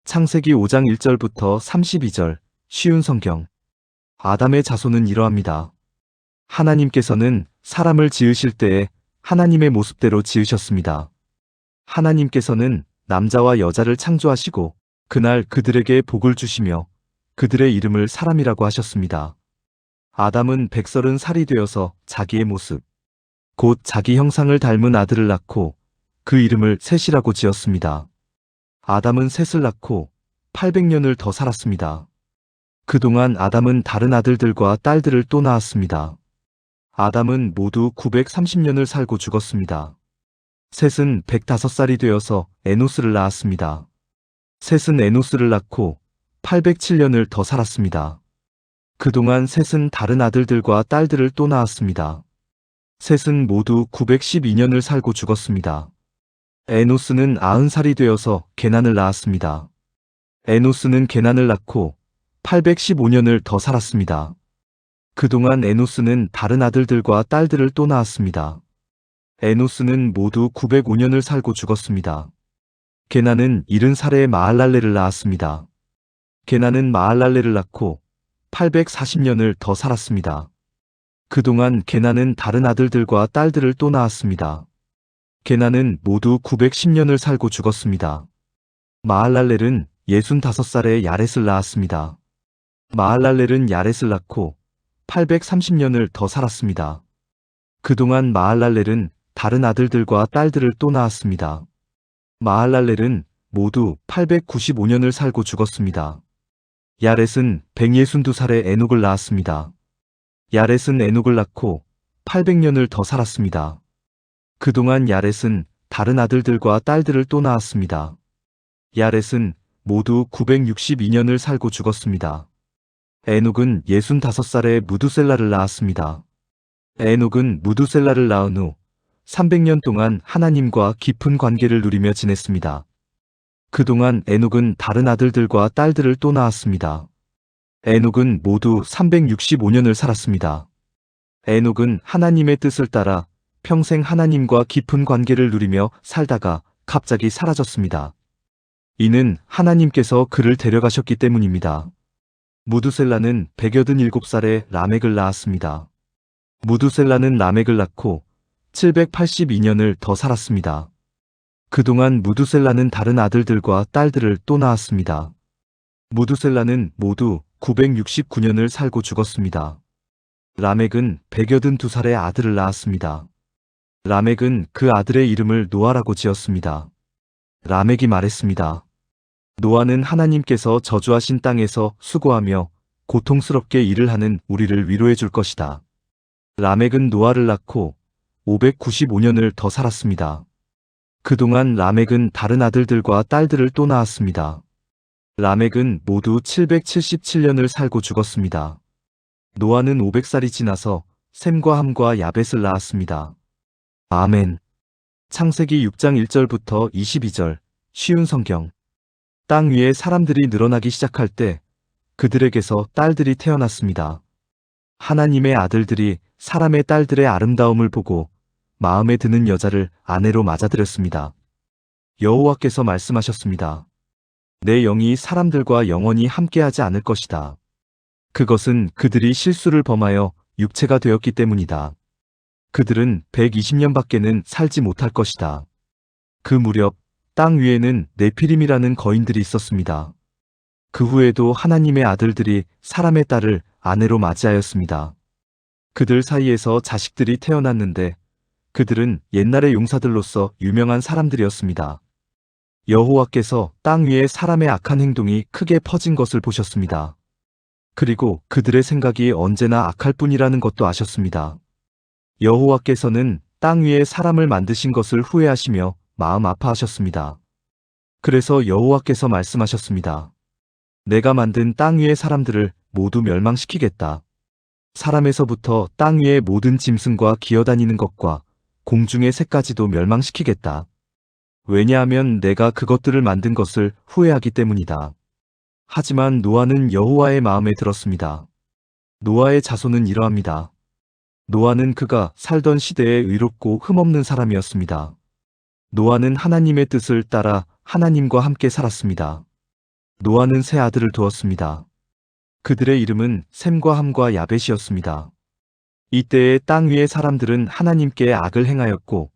창세기 5장 1절부터 32절, 쉬운 성경. 아담의 자손은 이러합니다. 하나님께서는 사람을 지으실 때에 하나님의 모습대로 지으셨습니다. 하나님께서는 남자와 여자를 창조하시고 그날 그들에게 복을 주시며 그들의 이름을 사람이라고 하셨습니다. 아담은 130살이 되어서 자기의 모습, 곧 자기 형상을 닮은 아들을 낳고 그 이름을 셋이라고 지었습니다. 아담은 셋을 낳고 800년을 더 살았습니다. 그동안 아담은 다른 아들들과 딸들을 또 낳았습니다. 아담은 모두 930년을 살고 죽었습니다. 셋은 105살이 되어서 에노스를 낳았습니다. 셋은 에노스를 낳고 807년을 더 살았습니다. 그동안 셋은 다른 아들들과 딸들을 또 낳았습니다. 셋은 모두 912년을 살고 죽었습니다. 에노스는 90살이 되어서 게난을 낳았습니다. 에노스는 게난을 낳고 815년을 더 살았습니다. 그동안 에노스는 다른 아들들과 딸들을 또 낳았습니다. 에노스는 모두 905년을 살고 죽었습니다. 게난은 70살에 마할랄레를 낳았습니다. 게난은 마할랄레를 낳고 840년을 더 살았습니다. 그동안 게난은 다른 아들들과 딸들을 또 낳았습니다. 게난은 모두 910년을 살고 죽었습니다. 마할랄렐은 65살에 야렛을 낳았습니다. 마할랄렐은 야렛을 낳고 830년을 더 살았습니다. 그동안 마할랄렐은 다른 아들들과 딸들을 또 낳았습니다. 마할랄렐은 모두 895년을 살고 죽었습니다. 야렛은 162살에 에녹을 낳았습니다. 야렛은 에녹을 낳고 800년을 더 살았습니다. 그동안 야렛은 다른 아들들과 딸들을 또 낳았습니다. 야렛은 모두 962년을 살고 죽었습니다. 에녹은 65살에 무두셀라를 낳았습니다. 에녹은 무두셀라를 낳은 후 300년 동안 하나님과 깊은 관계를 누리며 지냈습니다. 그동안 에녹은 다른 아들들과 딸들을 또 낳았습니다. 에녹은 모두 365년을 살았습니다. 에녹은 하나님의 뜻을 따라 평생 하나님과 깊은 관계를 누리며 살다가 갑자기 사라졌습니다. 이는 하나님께서 그를 데려가셨기 때문입니다. 무두셀라는 187살에 라멕을 낳았습니다. 무두셀라는 라멕을 낳고 782년을 더 살았습니다. 그동안 무두셀라는 다른 아들들과 딸들을 또 낳았습니다. 무두셀라는 모두 969년을 살고 죽었습니다. 라멕은 182살에 아들을 낳았습니다. 라멕은 그 아들의 이름을 노아라고 지었습니다. 라멕이 말했습니다. 노아는 하나님께서 저주하신 땅에서 수고하며 고통스럽게 일을 하는 우리를 위로해 줄 것이다. 라멕은 노아를 낳고 595년을 더 살았습니다. 그동안 라멕은 다른 아들들과 딸들을 또 낳았습니다. 라멕은 모두 777년을 살고 죽었습니다. 노아는 500살이 지나서 셈과 함과 야벳을 낳았습니다. 아멘. 창세기 6장 1절부터 22절, 쉬운 성경. 땅 위에 사람들이 늘어나기 시작할 때 그들에게서 딸들이 태어났습니다. 하나님의 아들들이 사람의 딸들의 아름다움을 보고 마음에 드는 여자를 아내로 맞아들였습니다. 여호와께서 말씀하셨습니다. 내 영이 사람들과 영원히 함께하지 않을 것이다. 그것은 그들이 실수를 범하여 육체가 되었기 때문이다. 그들은 120년밖에는 살지 못할 것이다. 그 무렵 땅 위에는 네피림이라는 거인들이 있었습니다. 그 후에도 하나님의 아들들이 사람의 딸을 아내로 맞이하였습니다. 그들 사이에서 자식들이 태어났는데 그들은 옛날의 용사들로서 유명한 사람들이었습니다. 여호와께서 땅 위에 사람의 악한 행동이 크게 퍼진 것을 보셨습니다. 그리고 그들의 생각이 언제나 악할 뿐이라는 것도 아셨습니다. 여호와께서는 땅 위에 사람을 만드신 것을 후회하시며 마음 아파하셨습니다. 그래서 여호와께서 말씀하셨습니다. 내가 만든 땅 위의 사람들을 모두 멸망시키겠다. 사람에서부터 땅 위의 모든 짐승과 기어다니는 것과 공중의 새까지도 멸망시키겠다. 왜냐하면 내가 그것들을 만든 것을 후회하기 때문이다. 하지만 노아는 여호와의 마음에 들었습니다. 노아의 자손은 이러합니다. 노아는 그가 살던 시대에 의롭고 흠없는 사람이었습니다. 노아는 하나님의 뜻을 따라 하나님과 함께 살았습니다. 노아는 세 아들을 두었습니다. 그들의 이름은 셈과 함과 야벳이었습니다. 이때에 땅 위의 사람들은 하나님께 악을 행하였고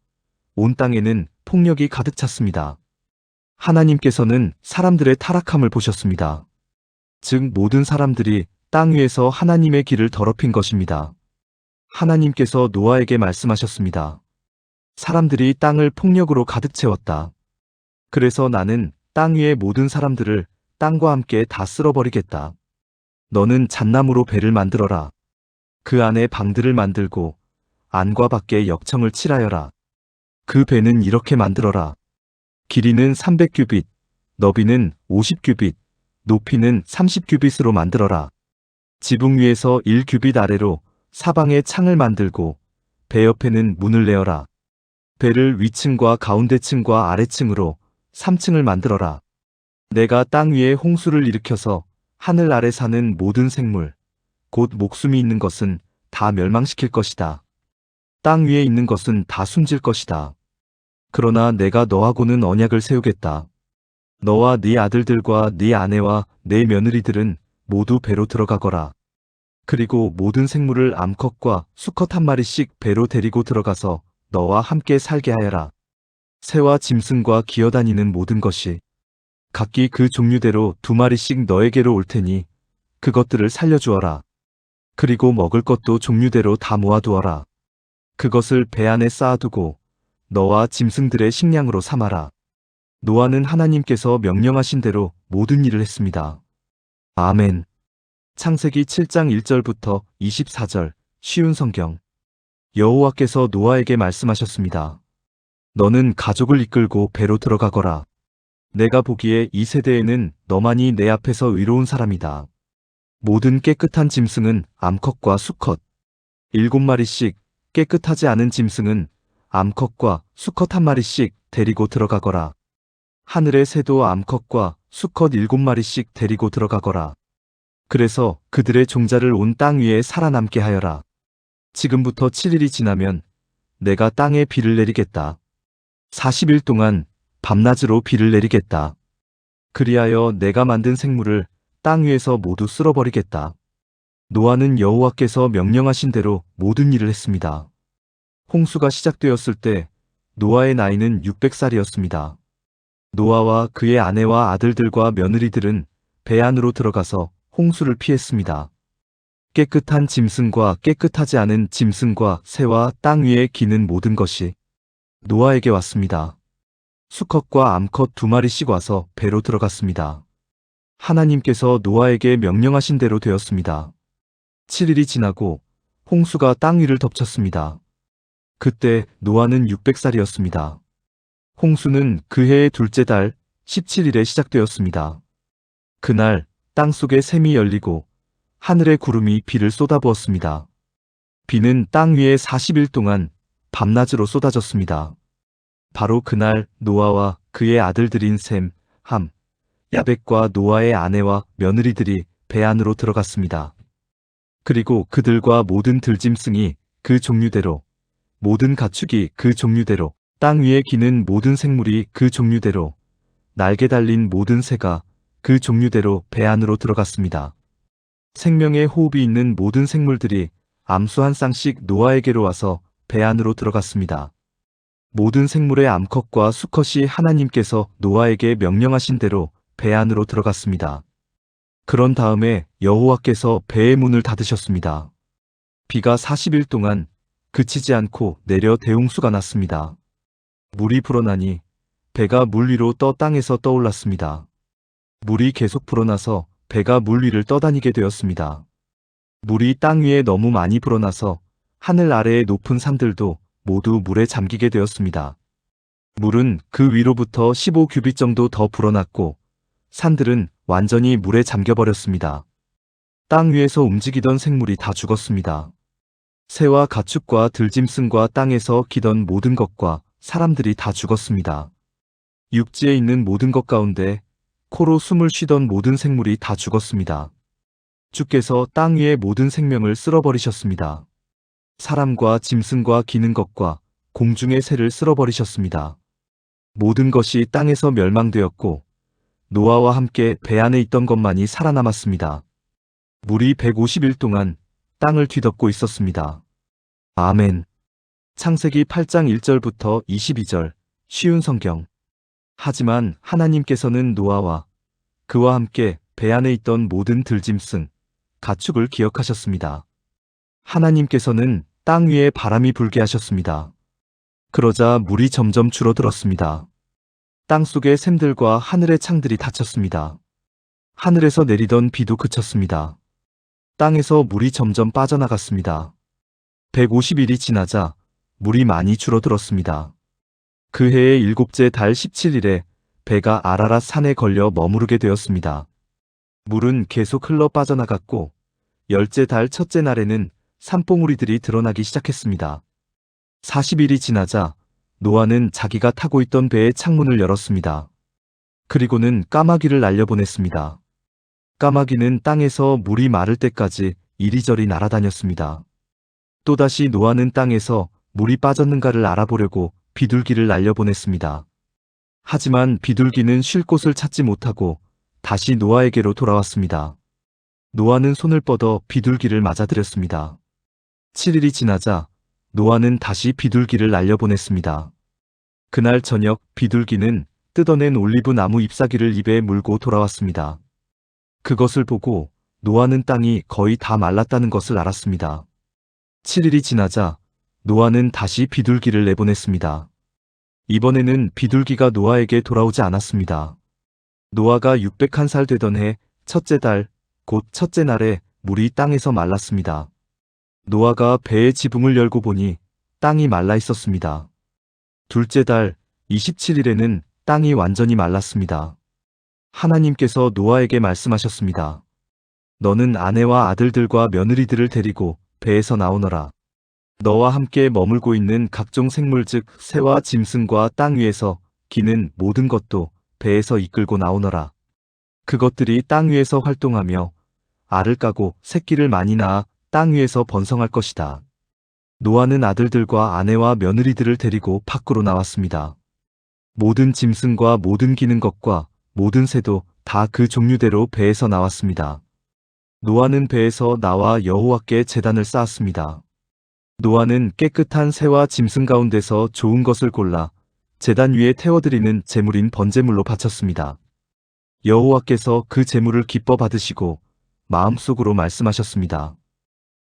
온 땅에는 폭력이 가득 찼습니다. 하나님께서는 사람들의 타락함을 보셨습니다. 즉 모든 사람들이 땅 위에서 하나님의 길을 더럽힌 것입니다. 하나님께서 노아에게 말씀하셨습니다. 사람들이 땅을 폭력으로 가득 채웠다. 그래서 나는 땅 위의 모든 사람들을 땅과 함께 다 쓸어버리겠다. 너는 잣나무로 배를 만들어라. 그 안에 방들을 만들고 안과 밖에 역청을 칠하여라. 그 배는 이렇게 만들어라. 길이는 300규빗, 너비는 50규빗, 높이는 30규빗으로 만들어라. 지붕 위에서 1규빗 아래로 사방에 창을 만들고 배 옆에는 문을 내어라. 배를 위층과 가운데층과 아래층으로 3층을 만들어라. 내가 땅 위에 홍수를 일으켜서 하늘 아래 사는 모든 생물, 곧 목숨이 있는 것은 다 멸망시킬 것이다. 땅 위에 있는 것은 다 숨질 것이다. 그러나 내가 너하고는 언약을 세우겠다. 너와 네 아들들과 네 아내와 네 며느리들은 모두 배로 들어가거라. 그리고 모든 생물을 암컷과 수컷 한 마리씩 배로 데리고 들어가서 너와 함께 살게 하여라. 새와 짐승과 기어다니는 모든 것이 각기 그 종류대로 2마리씩 너에게로 올 테니 그것들을 살려주어라. 그리고 먹을 것도 종류대로 다 모아두어라. 그것을 배 안에 쌓아두고 너와 짐승들의 식량으로 삼아라. 노아는 하나님께서 명령하신 대로 모든 일을 했습니다. 아멘. 창세기 7장 1절부터 24절, 쉬운 성경. 여호와께서 노아에게 말씀하셨습니다. 너는 가족을 이끌고 배로 들어가거라. 내가 보기에 이 세대에는 너만이 내 앞에서 의로운 사람이다. 모든 깨끗한 짐승은 암컷과 수컷, 7마리씩, 깨끗하지 않은 짐승은 암컷과 수컷 한 마리씩 데리고 들어가거라. 하늘의 새도 암컷과 수컷 7마리씩 데리고 들어가거라. 그래서 그들의 종자를 온 땅 위에 살아남게 하여라. 지금부터 7일이 지나면 내가 땅에 비를 내리겠다. 40일 동안 밤낮으로 비를 내리겠다. 그리하여 내가 만든 생물을 땅 위에서 모두 쓸어버리겠다. 노아는 여호와께서 명령하신 대로 모든 일을 했습니다. 홍수가 시작되었을 때 노아의 나이는 600살이었습니다. 노아와 그의 아내와 아들들과 며느리들은 배 안으로 들어가서 홍수를 피했습니다. 깨끗한 짐승과 깨끗하지 않은 짐승과 새와 땅 위에 기는 모든 것이 노아에게 왔습니다. 수컷과 암컷 2마리씩 와서 배로 들어갔습니다. 하나님께서 노아에게 명령하신 대로 되었습니다. 7일이 지나고 홍수가 땅 위를 덮쳤습니다. 그때 노아는 600살이었습니다. 홍수는 그 해의 둘째 달 17일에 시작되었습니다. 그날 땅속에 샘이 열리고 하늘의 구름이 비를 쏟아부었습니다. 비는 땅 위에 40일 동안 밤낮으로 쏟아졌습니다. 바로 그날 노아와 그의 아들들인 셈, 함, 야벳과 노아의 아내와 며느리들이 배 안으로 들어갔습니다. 그리고 그들과 모든 들짐승이 그 종류대로, 모든 가축이 그 종류대로, 땅 위에 기는 모든 생물이 그 종류대로, 날개 달린 모든 새가 그 종류대로 배 안으로 들어갔습니다. 생명의 호흡이 있는 모든 생물들이 암수 한 쌍씩 노아에게로 와서 배 안으로 들어갔습니다. 모든 생물의 암컷과 수컷이 하나님께서 노아에게 명령하신 대로 배 안으로 들어갔습니다. 그런 다음에 여호와께서 배의 문을 닫으셨습니다. 비가 40일 동안 그치지 않고 내려 대홍수가 났습니다. 물이 불어나니 배가 물 위로 떠 땅에서 떠올랐습니다. 물이 계속 불어나서 배가 물 위를 떠다니게 되었습니다. 물이 땅 위에 너무 많이 불어나서 하늘 아래의 높은 산들도 모두 물에 잠기게 되었습니다. 물은 그 위로부터 15규빗 정도 더 불어났고 산들은 완전히 물에 잠겨버렸습니다. 땅 위에서 움직이던 생물이 다 죽었습니다. 새와 가축과 들짐승과 땅에서 기던 모든 것과 사람들이 다 죽었습니다. 육지에 있는 모든 것 가운데 코로 숨을 쉬던 모든 생물이 다 죽었습니다. 주께서 땅 위의 모든 생명을 쓸어버리셨습니다. 사람과 짐승과 기는 것과 공중의 새를 쓸어버리셨습니다. 모든 것이 땅에서 멸망되었고 노아와 함께 배 안에 있던 것만이 살아남았습니다. 물이 150일 동안 땅을 뒤덮고 있었습니다. 아멘. 창세기 8장 1절부터 22절, 쉬운 성경. 하지만 하나님께서는 노아와 그와 함께 배 안에 있던 모든 들짐승, 가축을 기억하셨습니다. 하나님께서는 땅 위에 바람이 불게 하셨습니다. 그러자 물이 점점 줄어들었습니다. 땅 속의 샘들과 하늘의 창들이 닫혔습니다. 하늘에서 내리던 비도 그쳤습니다. 땅에서 물이 점점 빠져나갔습니다. 150일이 지나자 물이 많이 줄어들었습니다. 그 해의 일곱째 달 17일에 배가 아라랏 산에 걸려 머무르게 되었습니다. 물은 계속 흘러 빠져나갔고 열째 달 첫째 날에는 산봉우리들이 드러나기 시작했습니다. 40일이 지나자 노아는 자기가 타고 있던 배의 창문을 열었습니다. 그리고는 까마귀를 날려보냈습니다. 까마귀는 땅에서 물이 마를 때까지 이리저리 날아다녔습니다. 또다시 노아는 땅에서 물이 빠졌는가를 알아보려고 비둘기를 날려보냈습니다. 하지만 비둘기는 쉴 곳을 찾지 못하고 다시 노아에게로 돌아왔습니다. 노아는 손을 뻗어 비둘기를 맞아들였습니다. 7일이 지나자 노아는 다시 비둘기를 날려보냈습니다. 그날 저녁 비둘기는 뜯어낸 올리브 나무 잎사귀를 입에 물고 돌아왔습니다. 그것을 보고 노아는 땅이 거의 다 말랐다는 것을 알았습니다. 7일이 지나자 노아는 다시 비둘기를 내보냈습니다. 이번에는 비둘기가 노아에게 돌아오지 않았습니다. 노아가 601살 되던 해 첫째 달, 곧 첫째 날에 물이 땅에서 말랐습니다. 노아가 배의 지붕을 열고 보니 땅이 말라 있었습니다. 둘째 달 27일에는 땅이 완전히 말랐습니다. 하나님께서 노아에게 말씀하셨습니다. 너는 아내와 아들들과 며느리들을 데리고 배에서 나오너라. 너와 함께 머물고 있는 각종 생물 즉 새와 짐승과 땅 위에서 기는 모든 것도 배에서 이끌고 나오너라. 그것들이 땅 위에서 활동하며 알을 까고 새끼를 많이 낳아 땅 위에서 번성할 것이다. 노아는 아들들과 아내와 며느리들을 데리고 밖으로 나왔습니다. 모든 짐승과 모든 기는 것과 모든 새도 다 그 종류대로 배에서 나왔습니다. 노아는 배에서 나와 여호와께 제단을 쌓았습니다. 노아는 깨끗한 새와 짐승 가운데서 좋은 것을 골라 제단 위에 태워드리는 제물인 번제물로 바쳤습니다. 여호와께서 그 제물을 기뻐 받으시고 마음속으로 말씀하셨습니다.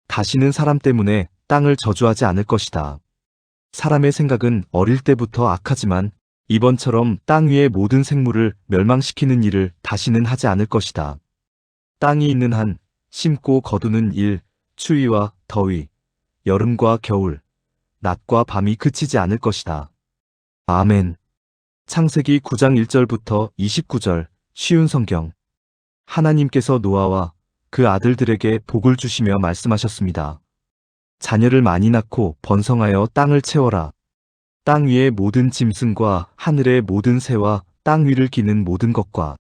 다시는 사람 때문에 땅을 저주하지 않을 것이다. 사람의 생각은 어릴 때부터 악하지만 이번처럼 땅 위의 모든 생물을 멸망시키는 일을 다시는 하지 않을 것이다. 땅이 있는 한 심고 거두는 일, 추위와 더위, 여름과 겨울, 낮과 밤이 그치지 않을 것이다. 아멘. 창세기 9장 1절부터 29절, 쉬운 성경. 하나님께서 노아와 그 아들들에게 복을 주시며 말씀하셨습니다. 자녀를 많이 낳고 번성하여 땅을 채워라. 땅 위의 모든 짐승과 하늘의 모든 새와 땅 위를 기는 모든 것과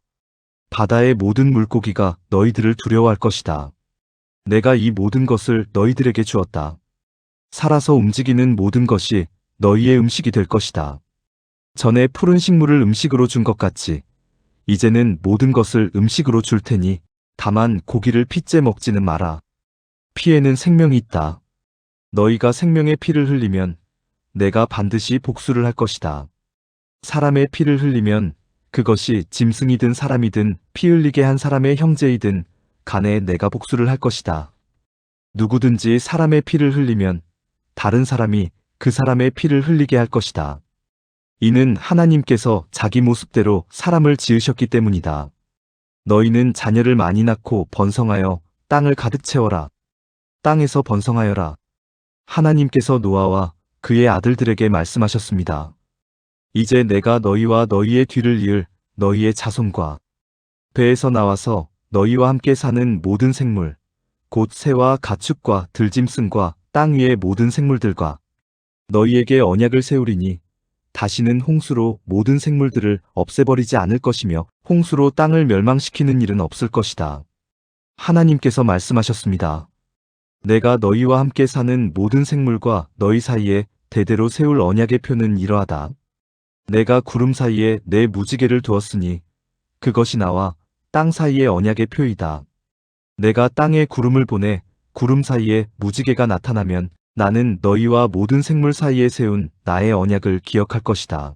바다의 모든 물고기가 너희들을 두려워할 것이다. 내가 이 모든 것을 너희들에게 주었다. 살아서 움직이는 모든 것이 너희의 음식이 될 것이다. 전에 푸른 식물을 음식으로 준 것 같이 이제는 모든 것을 음식으로 줄 테니 다만 고기를 핏째 먹지는 마라. 피에는 생명이 있다. 너희가 생명의 피를 흘리면 내가 반드시 복수를 할 것이다. 사람의 피를 흘리면 그것이 짐승이든 사람이든 피 흘리게 한 사람의 형제이든 간에 내가 복수를 할 것이다. 누구든지 사람의 피를 흘리면 다른 사람이 그 사람의 피를 흘리게 할 것이다. 이는 하나님께서 자기 모습대로 사람을 지으셨기 때문이다. 너희는 자녀를 많이 낳고 번성하여 땅을 가득 채워라. 땅에서 번성하여라. 하나님께서 노아와 그의 아들들에게 말씀하셨습니다. 이제 내가 너희와 너희의 뒤를 이을 너희의 자손과 배에서 나와서 너희와 함께 사는 모든 생물, 곧 새와 가축과 들짐승과 땅 위의 모든 생물들과 너희에게 언약을 세우리니 다시는 홍수로 모든 생물들을 없애버리지 않을 것이며 홍수로 땅을 멸망시키는 일은 없을 것이다. 하나님께서 말씀하셨습니다. 내가 너희와 함께 사는 모든 생물과 너희 사이에 대대로 세울 언약의 표는 이러하다. 내가 구름 사이에 내 무지개를 두었으니 그것이 나와 땅 사이의 언약의 표이다. 내가 땅에 구름을 보내 구름 사이에 무지개가 나타나면 나는 너희와 모든 생물 사이에 세운 나의 언약을 기억할 것이다.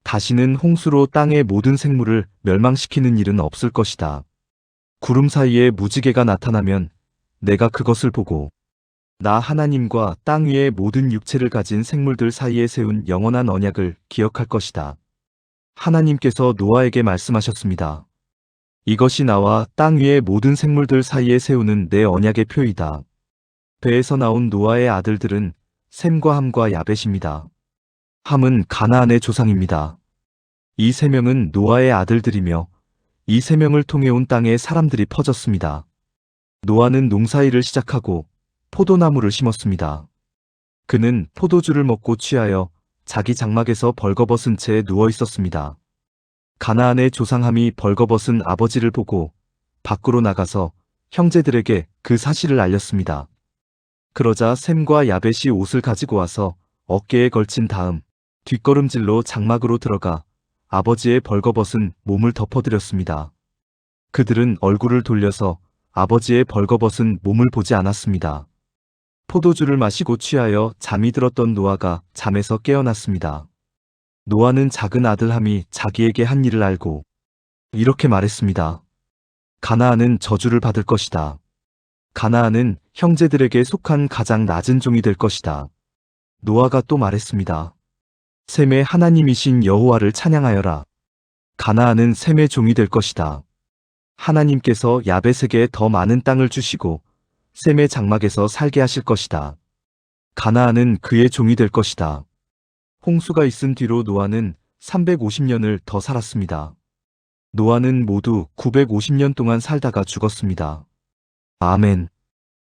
다시는 홍수로 땅의 모든 생물을 멸망시키는 일은 없을 것이다. 구름 사이에 무지개가 나타나면 내가 그것을 보고 나 하나님과 땅 위의 모든 육체를 가진 생물들 사이에 세운 영원한 언약을 기억할 것이다. 하나님께서 노아에게 말씀하셨습니다. 이것이 나와 땅 위의 모든 생물들 사이에 세우는 내 언약의 표이다. 배에서 나온 노아의 아들들은 셈과 함과 야벳입니다. 함은 가나안의 조상입니다. 이 세 명은 노아의 아들들이며 이 세 명을 통해 온 땅에 사람들이 퍼졌습니다. 노아는 농사일을 시작하고 포도나무를 심었습니다. 그는 포도주를 먹고 취하여 자기 장막에서 벌거벗은 채 누워 있었습니다. 가나안의 조상함이 벌거벗은 아버지를 보고 밖으로 나가서 형제들에게 그 사실을 알렸습니다. 그러자 셈과 야벳이 옷을 가지고 와서 어깨에 걸친 다음 뒷걸음질로 장막으로 들어가 아버지의 벌거벗은 몸을 덮어드렸습니다. 그들은 얼굴을 돌려서 아버지의 벌거벗은 몸을 보지 않았습니다. 포도주를 마시고 취하여 잠이 들었던 노아가 잠에서 깨어났습니다. 노아는 작은 아들 함이 자기에게 한 일을 알고 이렇게 말했습니다. 가나안은 저주를 받을 것이다. 가나안은 형제들에게 속한 가장 낮은 종이 될 것이다. 노아가 또 말했습니다. 셈의 하나님이신 여호와를 찬양하여라. 가나안은 셈의 종이 될 것이다. 하나님께서 야벳에게 더 많은 땅을 주시고 셈의 장막에서 살게 하실 것이다. 가나안은 그의 종이 될 것이다. 홍수가 있은 뒤로 노아는 350년을 더 살았습니다. 노아는 모두 950년 동안 살다가 죽었습니다. 아멘.